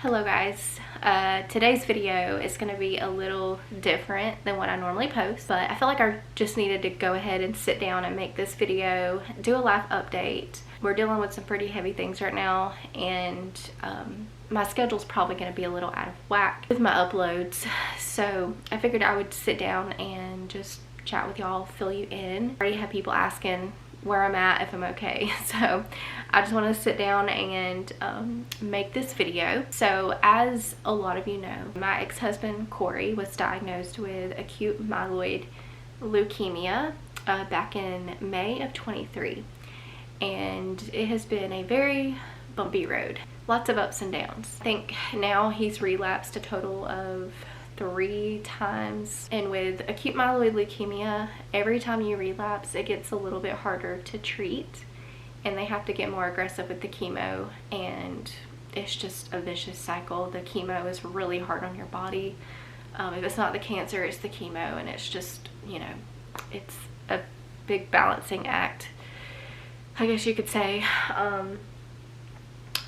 Hello guys, today's video is going to be a little different than what I normally post, but I feel like I just needed to go ahead and sit down and make this video, do a life update. We're dealing with some pretty heavy things right now, and my schedule's probably going to be a little out of whack with my uploads, so I figured I would sit down and just chat with y'all, fill you in. I already have people asking where I'm at, if I'm okay, so I just want to sit down and make this video. So as a lot of you know, my ex-husband Corey was diagnosed with acute myeloid leukemia back in May of 23, and it has been a very bumpy road, lots of ups and downs. I think now he's relapsed a total of 3 times, and with acute myeloid leukemia, every time you relapse it gets a little bit harder to treat, and they have to get more aggressive with the chemo, and it's just a vicious cycle. The chemo is really hard on your body. If it's not the cancer, it's the chemo, and it's just, you know, it's a big balancing act, I guess you could say.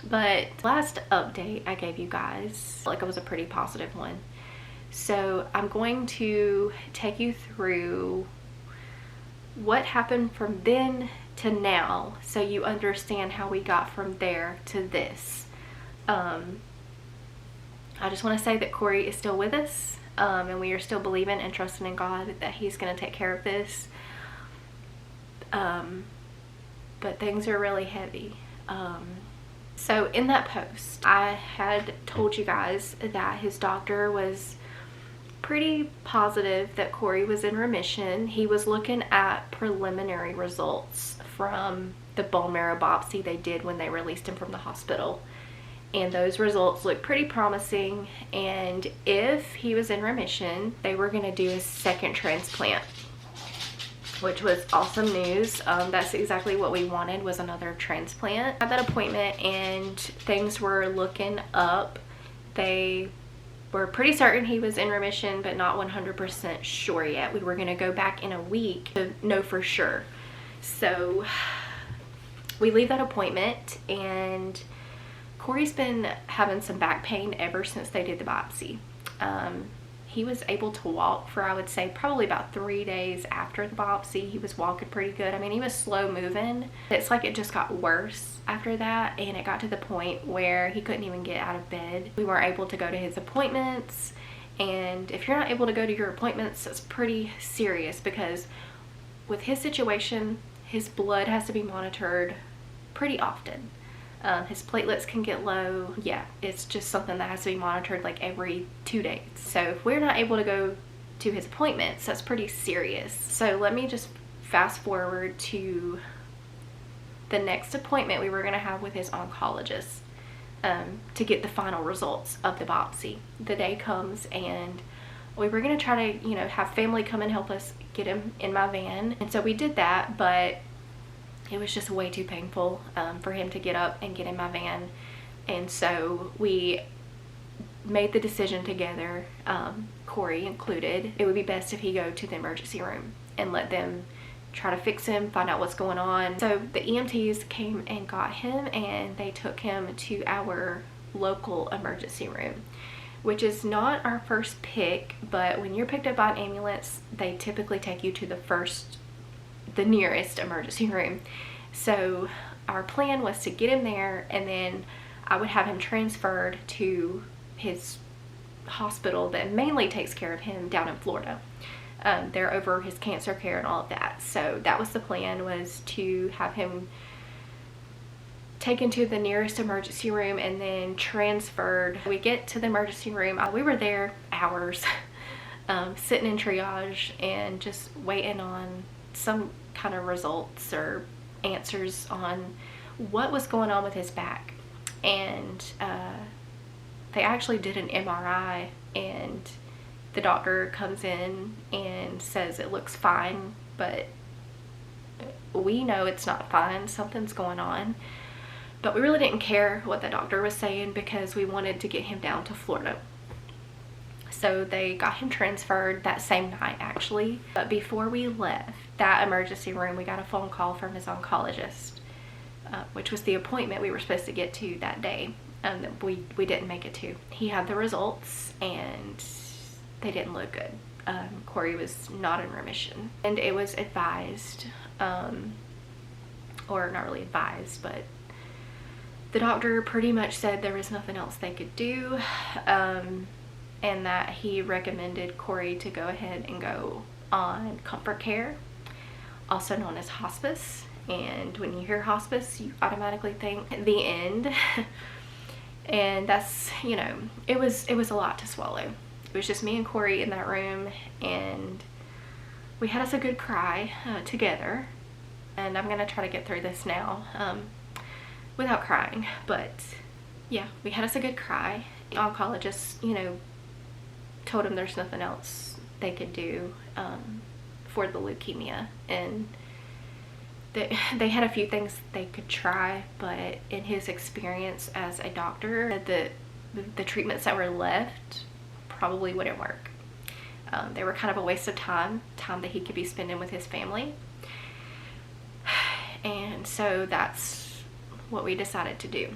But last update I gave you guys, like, it was a pretty positive one. So I'm going to take you through what happened from then to now, so you understand how we got from there to this. I just want to say that Corey is still with us, and we are still believing and trusting in God that he's going to take care of this. But things are really heavy. So in that post, I had told you guys that his doctor was pretty positive that Corey was in remission. He was looking at preliminary results from the bone marrow biopsy they did when they released him from the hospital, and those results looked pretty promising, and if he was in remission they were going to do a second transplant, which was awesome news. That's exactly what we wanted, was another transplant. I had that appointment and things were looking up. They were pretty certain he was in remission, but not 100% sure yet. We were going to go back in a week to know for sure. So we leave that appointment, and Corey's been having some back pain ever since they did the biopsy. He was able to walk for, I would say, probably about 3 days after the biopsy. He was walking pretty good. I mean, he was slow moving. It's like it just got worse after that, and it got to the point where he couldn't even get out of bed. We weren't able to go to his appointments, and if you're not able to go to your appointments, it's pretty serious, because with his situation, his blood has to be monitored pretty often. His platelets can get low. Yeah, it's just something that has to be monitored like every 2 days. So if we're not able to go to his appointments, that's pretty serious. So let me just fast forward to the next appointment we were going to have with his oncologist to get the final results of the biopsy. The day comes, and we were going to try to, you know, have family come and help us get him in my van. And so we did that, but it was just way too painful for him to get up and get in my van. And so we made the decision together, Corey included, it would be best if he go to the emergency room and let them try to fix him, find out what's going on. So the EMTs came and got him, and they took him to our local emergency room, which is not our first pick, but when you're picked up by an ambulance, they typically take you to the nearest emergency room. So our plan was to get him there, and then I would have him transferred to his hospital that mainly takes care of him down in Florida. They're over his cancer care and all of that. So that was the plan, was to have him taken to the nearest emergency room and then transferred. We get to the emergency room. We were there hours, sitting in triage and just waiting on some kind of results or answers on what was going on with his back. And they actually did an MRI, and the doctor comes in and says it looks fine, but we know it's not fine. Something's going on. But we really didn't care what the doctor was saying, because we wanted to get him down to Florida. So they got him transferred that same night, actually. But before we left that emergency room, we got a phone call from his oncologist, which was the appointment we were supposed to get to that day. that we didn't make it to. He had the results and they didn't look good. Corey was not in remission, and it was advised, or not really advised, but the doctor pretty much said there was nothing else they could do, and that he recommended Corey to go ahead and go on comfort care, also known as hospice. And when you hear hospice, you automatically think the end. And that's, you know, it was a lot to swallow. It was just me and Corey in that room, and we had us a good cry together. And I'm gonna try to get through this now without crying. But yeah, we had us a good cry. The oncologist, you know, told him there's nothing else they could do for the leukemia, and they had a few things they could try, but in his experience as a doctor, the treatments that were left probably wouldn't work. They were kind of a waste of time that he could be spending with his family. And so that's what we decided to do.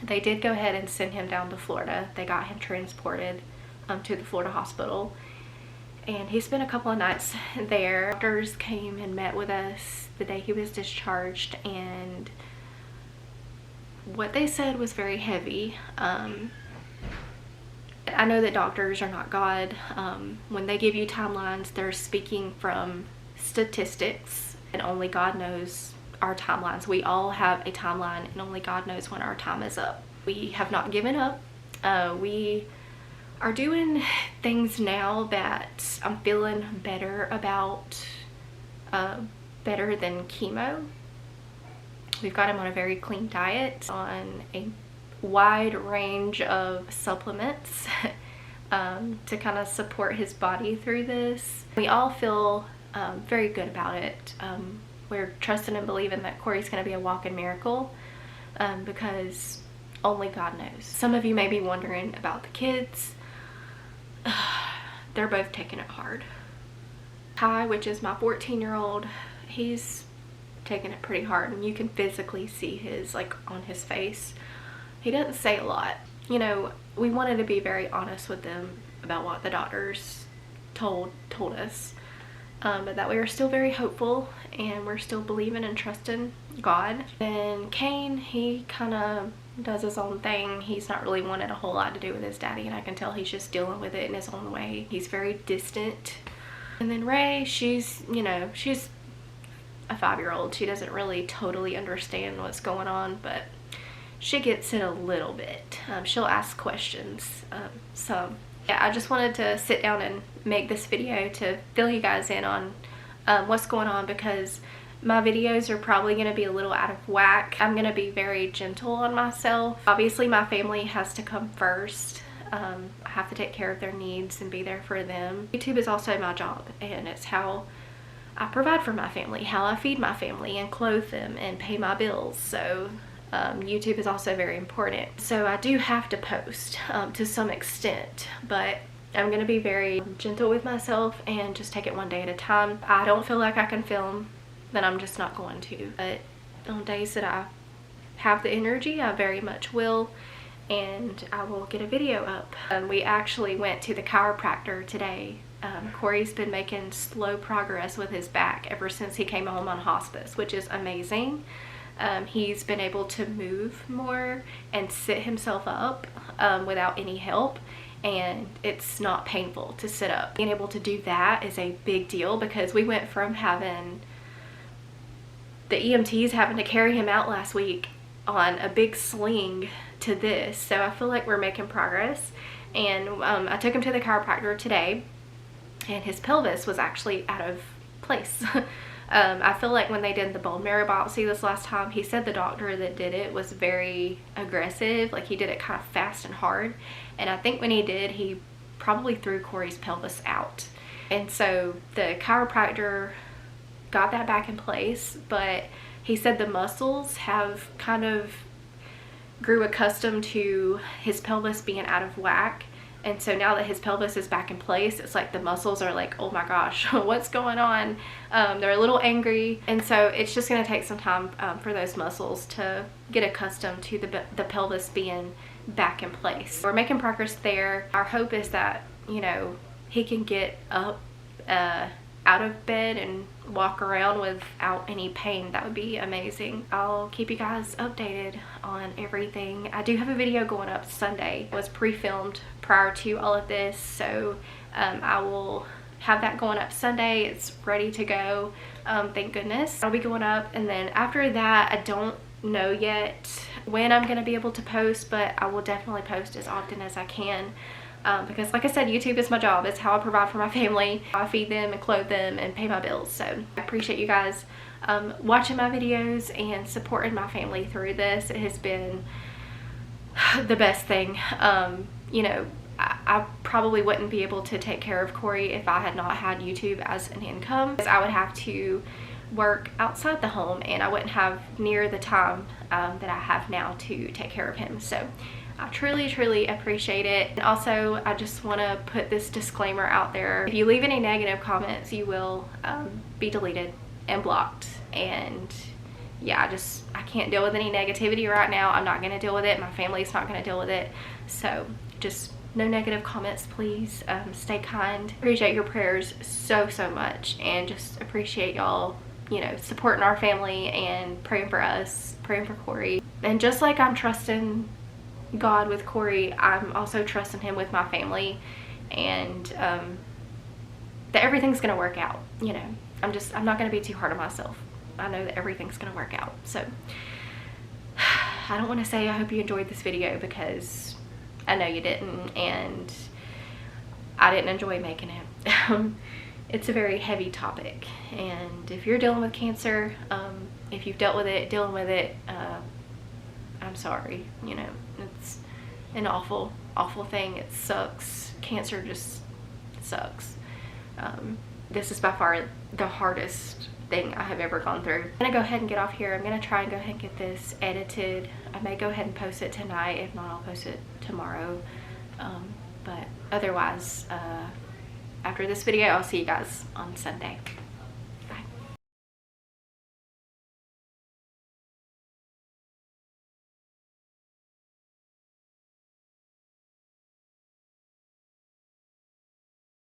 They did go ahead and send him down to Florida. They got him transported to the Florida hospital, and he spent a couple of nights there. Doctors came and met with us the day he was discharged, and what they said was very heavy. I know that doctors are not God. When they give you timelines, they're speaking from statistics, and only God knows our timelines. We all have a timeline, and only God knows when our time is up. We have not given up. We are doing things now that I'm feeling better about, better than chemo. We've got him on a very clean diet, on a wide range of supplements to kind of support his body through this. We all feel very good about it. We're trusting and believing that Corey's going to be a walking miracle, because only God knows. Some of you may be wondering about the kids. They're both taking it hard. Ty, which is my 14-year-old, he's taking it pretty hard, and you can physically see his, like, on his face. He doesn't say a lot. You know, we wanted to be very honest with them about what the doctors told us. But that we are still very hopeful, and we're still believing and trusting God. And Kane, he kind of does his own thing. He's not really wanted a whole lot to do with his daddy, and I can tell he's just dealing with it in his own way. He's very distant. And then Ray, she's, you know, she's a 5-year-old. She doesn't really totally understand what's going on, but she gets it a little bit. She'll ask questions. So yeah, I just wanted to sit down and make this video to fill you guys in on what's going on, because my videos are probably going to be a little out of whack. I'm going to be very gentle on myself. Obviously, my family has to come first. I have to take care of their needs and be there for them. YouTube is also my job, and it's how I provide for my family, how I feed my family and clothe them and pay my bills. So YouTube is also very important. So I do have to post to some extent, but I'm going to be very gentle with myself and just take it one day at a time. I don't feel like I can film, then I'm just not going to. But on days that I have the energy, I very much will, and I will get a video up. We actually went to the chiropractor today. Corey's been making slow progress with his back ever since he came home on hospice, which is amazing. He's been able to move more and sit himself up without any help, and it's not painful to sit up. Being able to do that is a big deal, because we went from having the EMTs having to carry him out last week on a big sling to this. So I feel like we're making progress. And I took him to the chiropractor today, and his pelvis was actually out of place. I feel like when they did the bone marrow biopsy this last time, he said the doctor that did it was very aggressive. Like, he did it kind of fast and hard. And I think when he did, he probably threw Corey's pelvis out. And so the chiropractor got that back in place, but he said the muscles have kind of grew accustomed to his pelvis being out of whack. And so now that his pelvis is back in place, it's like the muscles are like, oh my gosh, what's going on? They're a little angry. And so it's just going to take some time for those muscles to get accustomed to the pelvis being back in place. We're making progress there. Our hope is that, you know, he can get up out of bed and walk around without any pain. That would be amazing. I'll keep you guys updated on everything. I do have a video going up Sunday. It was pre-filmed prior to all of this, so I will have that going up Sunday. It's ready to go, thank goodness. I'll be going up, and then after that, I don't know yet when I'm going to be able to post, but I will definitely post as often as I can. Because like I said, YouTube is my job. It's how I provide for my family. I feed them and clothe them and pay my bills. So I appreciate you guys watching my videos and supporting my family through this. It has been the best thing. You know, I probably wouldn't be able to take care of Corey if I had not had YouTube as an income. I would have to work outside the home, and I wouldn't have near the time that I have now to take care of him. So I truly appreciate it. And also, I just want to put this disclaimer out there. If you leave any negative comments, you will be deleted and blocked. And yeah, I can't deal with any negativity right now. I'm not going to deal with it. My family's not going to deal with it. So just no negative comments, please. Stay kind. Appreciate your prayers so much, and just appreciate y'all, you know, supporting our family and praying for us, praying for Corey. And just like I'm trusting God with Corey, I'm also trusting him with my family, and that everything's gonna work out. You know, I'm not gonna be too hard on myself. I know that everything's gonna work out. So I don't want to say I hope you enjoyed this video, because I know you didn't, and I didn't enjoy making it. It's a very heavy topic, and if you're dealing with cancer, if you've dealt with it, dealing with it, I'm sorry. You know, it's an awful thing. It sucks. Cancer just sucks. This is by far the hardest thing I have ever gone through. I'm gonna go ahead and get off here. I'm gonna try and go ahead and get this edited. I may go ahead and post it tonight. If not, I'll post it tomorrow. But otherwise, after this video, I'll see you guys on Sunday.